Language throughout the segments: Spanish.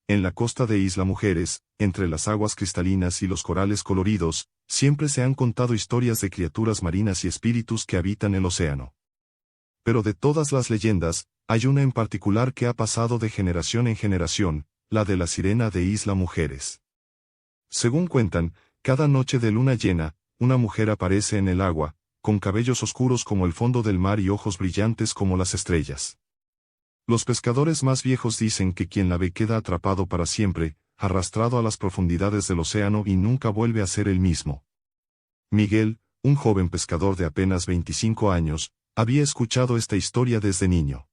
En la costa de Isla Mujeres, entre las aguas cristalinas y los corales coloridos, siempre se han contado historias de criaturas marinas y espíritus que habitan el océano. Pero de todas las leyendas, hay una en particular que ha pasado de generación en generación, la de la sirena de Isla Mujeres. Según cuentan, cada noche de luna llena, una mujer aparece en el agua, con cabellos oscuros como el fondo del mar y ojos brillantes como las estrellas. Los pescadores más viejos dicen que quien la ve queda atrapado para siempre, arrastrado a las profundidades del océano y nunca vuelve a ser el mismo. Miguel, un joven pescador de apenas 25 años, había escuchado esta historia desde niño.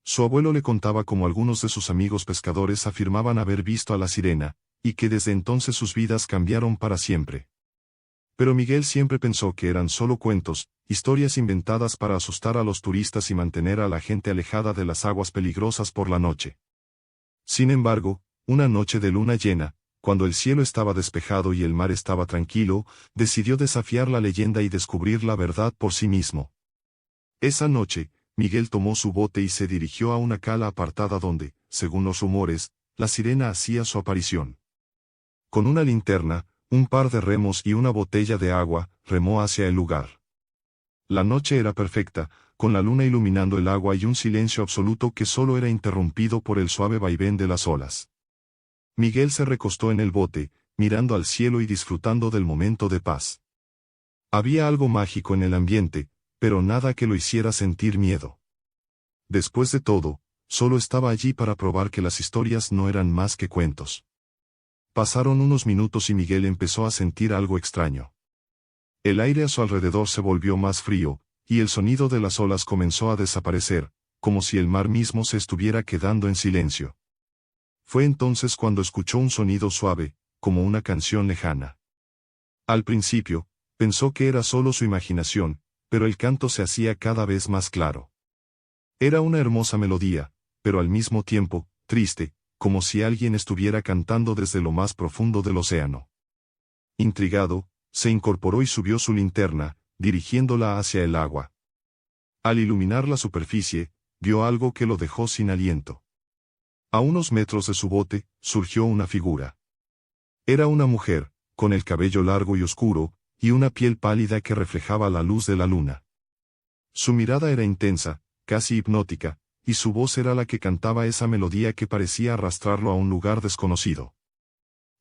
Su abuelo le contaba cómo algunos de sus amigos pescadores afirmaban haber visto a la sirena, y que desde entonces sus vidas cambiaron para siempre. Pero Miguel siempre pensó que eran solo cuentos, historias inventadas para asustar a los turistas y mantener a la gente alejada de las aguas peligrosas por la noche. Sin embargo, una noche de luna llena, cuando el cielo estaba despejado y el mar estaba tranquilo, decidió desafiar la leyenda y descubrir la verdad por sí mismo. Esa noche, Miguel tomó su bote y se dirigió a una cala apartada donde, según los rumores, la sirena hacía su aparición. Con una linterna, un par de remos y una botella de agua, remó hacia el lugar. La noche era perfecta, con la luna iluminando el agua y un silencio absoluto que solo era interrumpido por el suave vaivén de las olas. Miguel se recostó en el bote, mirando al cielo y disfrutando del momento de paz. Había algo mágico en el ambiente, pero nada que lo hiciera sentir miedo. Después de todo, solo estaba allí para probar que las historias no eran más que cuentos. Pasaron unos minutos y Miguel empezó a sentir algo extraño. El aire a su alrededor se volvió más frío, y el sonido de las olas comenzó a desaparecer, como si el mar mismo se estuviera quedando en silencio. Fue entonces cuando escuchó un sonido suave, como una canción lejana. Al principio, pensó que era solo su imaginación, pero el canto se hacía cada vez más claro. Era una hermosa melodía, pero al mismo tiempo, triste, como si alguien estuviera cantando desde lo más profundo del océano. Intrigado, se incorporó y subió su linterna, dirigiéndola hacia el agua. Al iluminar la superficie, vio algo que lo dejó sin aliento. A unos metros de su bote, surgió una figura. Era una mujer, con el cabello largo y oscuro, y una piel pálida que reflejaba la luz de la luna. Su mirada era intensa, casi hipnótica, y su voz era la que cantaba esa melodía que parecía arrastrarlo a un lugar desconocido.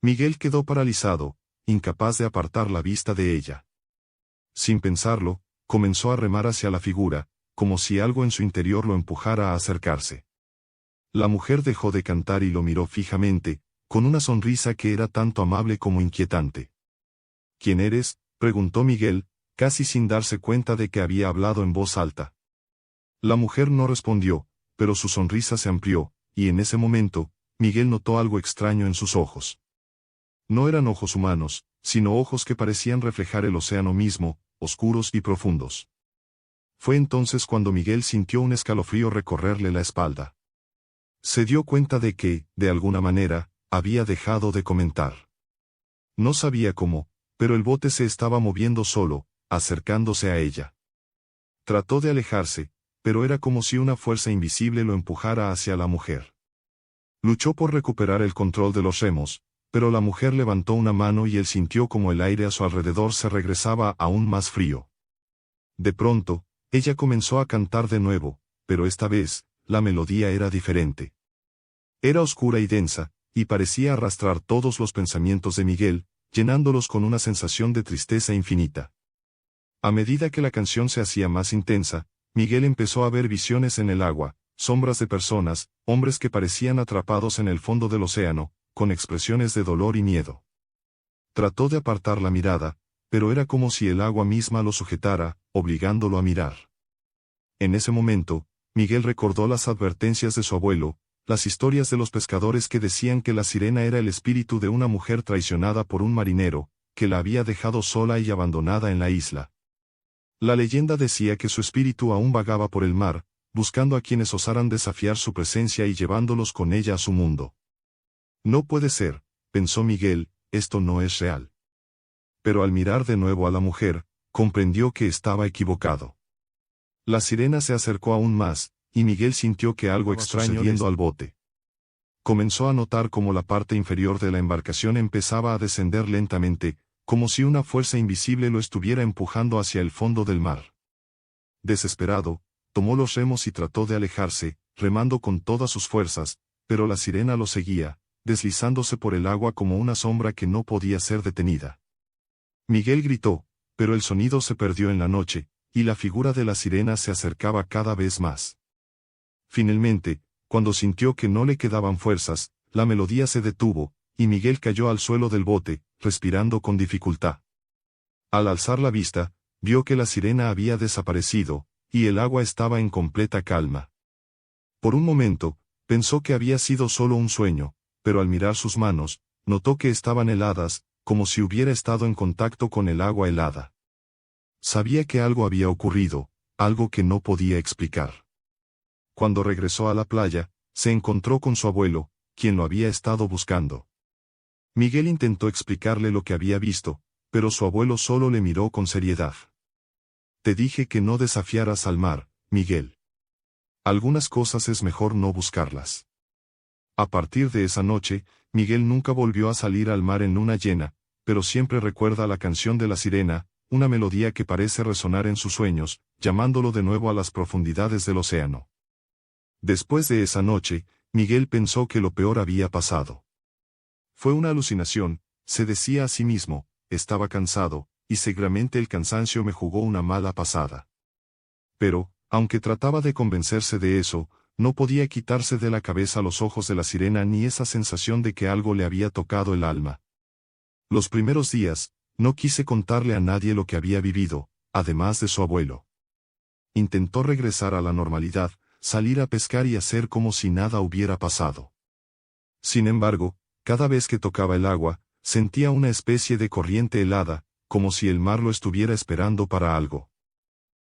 Miguel quedó paralizado, incapaz de apartar la vista de ella. Sin pensarlo, comenzó a remar hacia la figura, como si algo en su interior lo empujara a acercarse. La mujer dejó de cantar y lo miró fijamente, con una sonrisa que era tanto amable como inquietante. ¿Quién eres?, preguntó Miguel, casi sin darse cuenta de que había hablado en voz alta. La mujer no respondió, pero su sonrisa se amplió, y en ese momento, Miguel notó algo extraño en sus ojos. No eran ojos humanos, sino ojos que parecían reflejar el océano mismo, oscuros y profundos. Fue entonces cuando Miguel sintió un escalofrío recorrerle la espalda. Se dio cuenta de que, de alguna manera, había dejado de comentar. No sabía cómo, pero el bote se estaba moviendo solo, acercándose a ella. Trató de alejarse, pero era como si una fuerza invisible lo empujara hacia la mujer. Luchó por recuperar el control de los remos, pero la mujer levantó una mano y él sintió como el aire a su alrededor se regresaba aún más frío. De pronto, ella comenzó a cantar de nuevo, pero esta vez, la melodía era diferente. Era oscura y densa, y parecía arrastrar todos los pensamientos de Miguel, llenándolos con una sensación de tristeza infinita. A medida que la canción se hacía más intensa, Miguel empezó a ver visiones en el agua, sombras de personas, hombres que parecían atrapados en el fondo del océano, con expresiones de dolor y miedo. Trató de apartar la mirada, pero era como si el agua misma lo sujetara, obligándolo a mirar. En ese momento, Miguel recordó las advertencias de su abuelo, las historias de los pescadores que decían que la sirena era el espíritu de una mujer traicionada por un marinero, que la había dejado sola y abandonada en la isla. La leyenda decía que su espíritu aún vagaba por el mar, buscando a quienes osaran desafiar su presencia y llevándolos con ella a su mundo. No puede ser, pensó Miguel, esto no es real. Pero al mirar de nuevo a la mujer, comprendió que estaba equivocado. La sirena se acercó aún más, y Miguel sintió que algo extraño sucediendo al bote. comenzó a notar cómo la parte inferior de la embarcación empezaba a descender lentamente, como si una fuerza invisible lo estuviera empujando hacia el fondo del mar. Desesperado, tomó los remos y trató de alejarse, remando con todas sus fuerzas, pero la sirena lo seguía, deslizándose por el agua como una sombra que no podía ser detenida. Miguel gritó, pero el sonido se perdió en la noche, y la figura de la sirena se acercaba cada vez más. Finalmente, cuando sintió que no le quedaban fuerzas, la melodía se detuvo, y Miguel cayó al suelo del bote, respirando con dificultad. Al alzar la vista, vio que la sirena había desaparecido, y el agua estaba en completa calma. Por un momento, pensó que había sido solo un sueño, pero al mirar sus manos, notó que estaban heladas, como si hubiera estado en contacto con el agua helada. Sabía que algo había ocurrido, algo que no podía explicar. Cuando regresó a la playa, se encontró con su abuelo, quien lo había estado buscando. Miguel intentó explicarle lo que había visto, pero su abuelo solo le miró con seriedad. Te dije que no desafiaras al mar, Miguel. Algunas cosas es mejor no buscarlas. A partir de esa noche, Miguel nunca volvió a salir al mar en luna llena, pero siempre recuerda la canción de la sirena, una melodía que parece resonar en sus sueños, llamándolo de nuevo a las profundidades del océano. Después de esa noche, Miguel pensó que lo peor había pasado. Fue una alucinación, se decía a sí mismo, estaba cansado, y seguramente el cansancio me jugó una mala pasada. Pero, aunque trataba de convencerse de eso, no podía quitarse de la cabeza los ojos de la sirena ni esa sensación de que algo le había tocado el alma. Los primeros días, no quise contarle a nadie lo que había vivido, además de su abuelo. Intentó regresar a la normalidad, salir a pescar y hacer como si nada hubiera pasado. Sin embargo, cada vez que tocaba el agua, sentía una especie de corriente helada, como si el mar lo estuviera esperando para algo.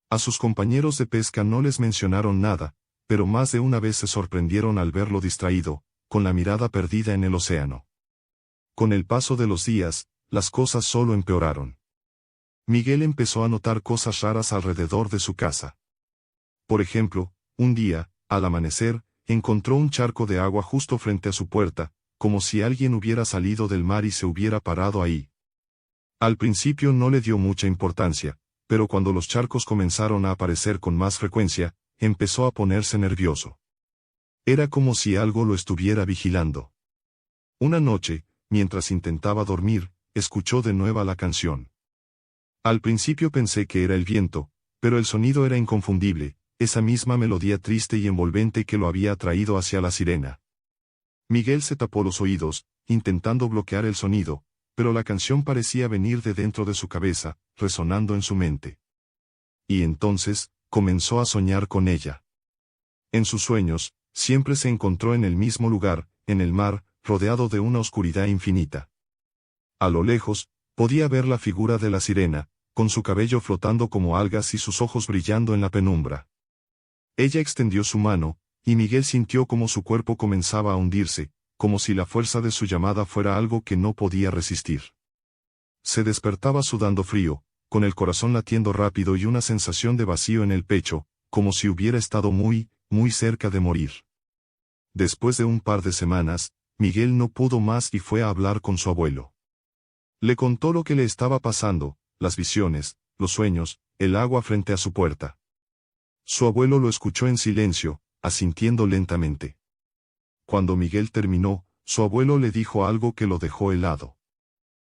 A sus compañeros de pesca no les mencionaron nada, pero más de una vez se sorprendieron al verlo distraído, con la mirada perdida en el océano. Con el paso de los días, las cosas solo empeoraron. Miguel empezó a notar cosas raras alrededor de su casa. Por ejemplo, un día, al amanecer, encontró un charco de agua justo frente a su puerta, como si alguien hubiera salido del mar y se hubiera parado ahí. Al principio no le dio mucha importancia, pero cuando los charcos comenzaron a aparecer con más frecuencia, empezó a ponerse nervioso. Era como si algo lo estuviera vigilando. Una noche, mientras intentaba dormir, escuchó de nuevo la canción. Al principio pensé que era el viento, pero el sonido era inconfundible, esa misma melodía triste y envolvente que lo había atraído hacia la sirena. Miguel se tapó los oídos, intentando bloquear el sonido, pero la canción parecía venir de dentro de su cabeza, resonando en su mente. Y entonces, comenzó a soñar con ella. En sus sueños, siempre se encontró en el mismo lugar, en el mar, rodeado de una oscuridad infinita. A lo lejos, podía ver la figura de la sirena, con su cabello flotando como algas y sus ojos brillando en la penumbra. Ella extendió su mano, y Miguel sintió como su cuerpo comenzaba a hundirse, como si la fuerza de su llamada fuera algo que no podía resistir. Se despertaba sudando frío, con el corazón latiendo rápido y una sensación de vacío en el pecho, como si hubiera estado muy, muy cerca de morir. Después de un par de semanas, Miguel no pudo más y fue a hablar con su abuelo. Le contó lo que le estaba pasando, las visiones, los sueños, el agua frente a su puerta. Su abuelo lo escuchó en silencio, asintiendo lentamente. Cuando Miguel terminó, su abuelo le dijo algo que lo dejó helado.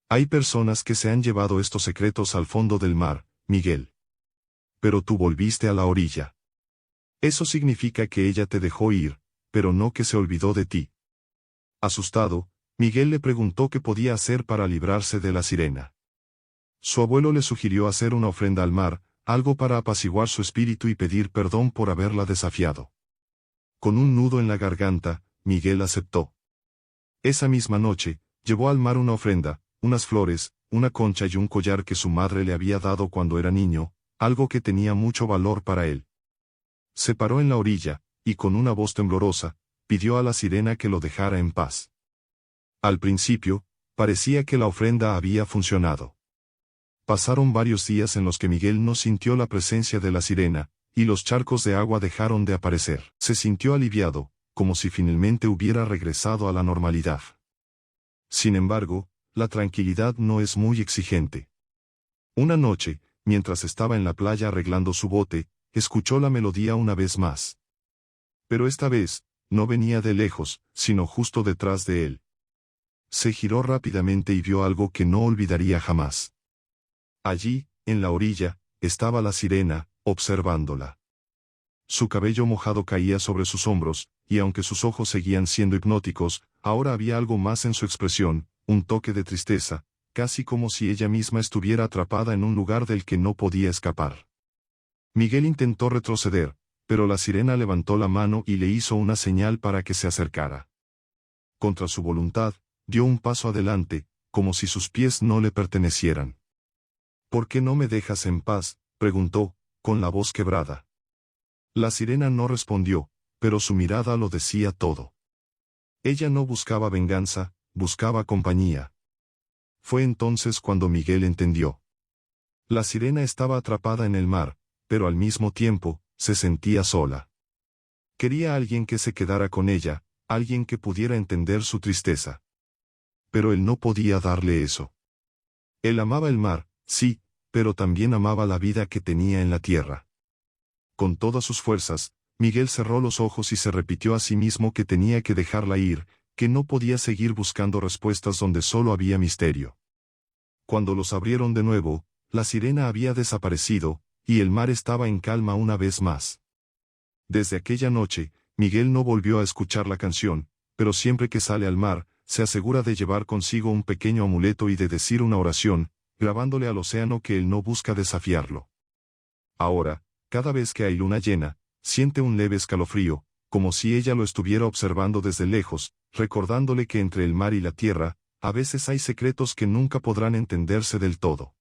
Hay personas que se han llevado estos secretos al fondo del mar, Miguel. Pero tú volviste a la orilla. Eso significa que ella te dejó ir, pero no que se olvidó de ti. Asustado, Miguel le preguntó qué podía hacer para librarse de la sirena. Su abuelo le sugirió hacer una ofrenda al mar, algo para apaciguar su espíritu y pedir perdón por haberla desafiado. Con un nudo en la garganta, Miguel aceptó. Esa misma noche, llevó al mar una ofrenda, unas flores, una concha y un collar que su madre le había dado cuando era niño, algo que tenía mucho valor para él. Se paró en la orilla, y con una voz temblorosa, pidió a la sirena que lo dejara en paz. Al principio, parecía que la ofrenda había funcionado. Pasaron varios días en los que Miguel no sintió la presencia de la sirena, y los charcos de agua dejaron de aparecer. Se sintió aliviado, como si finalmente hubiera regresado a la normalidad. Sin embargo, la tranquilidad no es muy exigente. Una noche, mientras estaba en la playa arreglando su bote, escuchó la melodía una vez más. Pero esta vez, no venía de lejos, sino justo detrás de él. Se giró rápidamente y vio algo que no olvidaría jamás. Allí, en la orilla, estaba la sirena, observándola. Su cabello mojado caía sobre sus hombros, y aunque sus ojos seguían siendo hipnóticos, ahora había algo más en su expresión, un toque de tristeza, casi como si ella misma estuviera atrapada en un lugar del que no podía escapar. Miguel intentó retroceder, pero la sirena levantó la mano y le hizo una señal para que se acercara. Contra su voluntad, dio un paso adelante, como si sus pies no le pertenecieran. «¿Por qué no me dejas en paz?», preguntó, con la voz quebrada. La sirena no respondió, pero su mirada lo decía todo. Ella no buscaba venganza, buscaba compañía. Fue entonces cuando Miguel entendió. La sirena estaba atrapada en el mar, pero al mismo tiempo, se sentía sola. Quería a alguien que se quedara con ella, alguien que pudiera entender su tristeza. Pero él no podía darle eso. Él amaba el mar, sí, pero también amaba la vida que tenía en la tierra. Con todas sus fuerzas, Miguel cerró los ojos y se repitió a sí mismo que tenía que dejarla ir, que no podía seguir buscando respuestas donde solo había misterio. Cuando los abrieron de nuevo, la sirena había desaparecido, y el mar estaba en calma una vez más. Desde aquella noche, Miguel no volvió a escuchar la canción, pero siempre que sale al mar, se asegura de llevar consigo un pequeño amuleto y de decir una oración, grabándole al océano que él no busca desafiarlo. Ahora, cada vez que hay luna llena, siente un leve escalofrío, como si ella lo estuviera observando desde lejos, recordándole que entre el mar y la tierra, a veces hay secretos que nunca podrán entenderse del todo.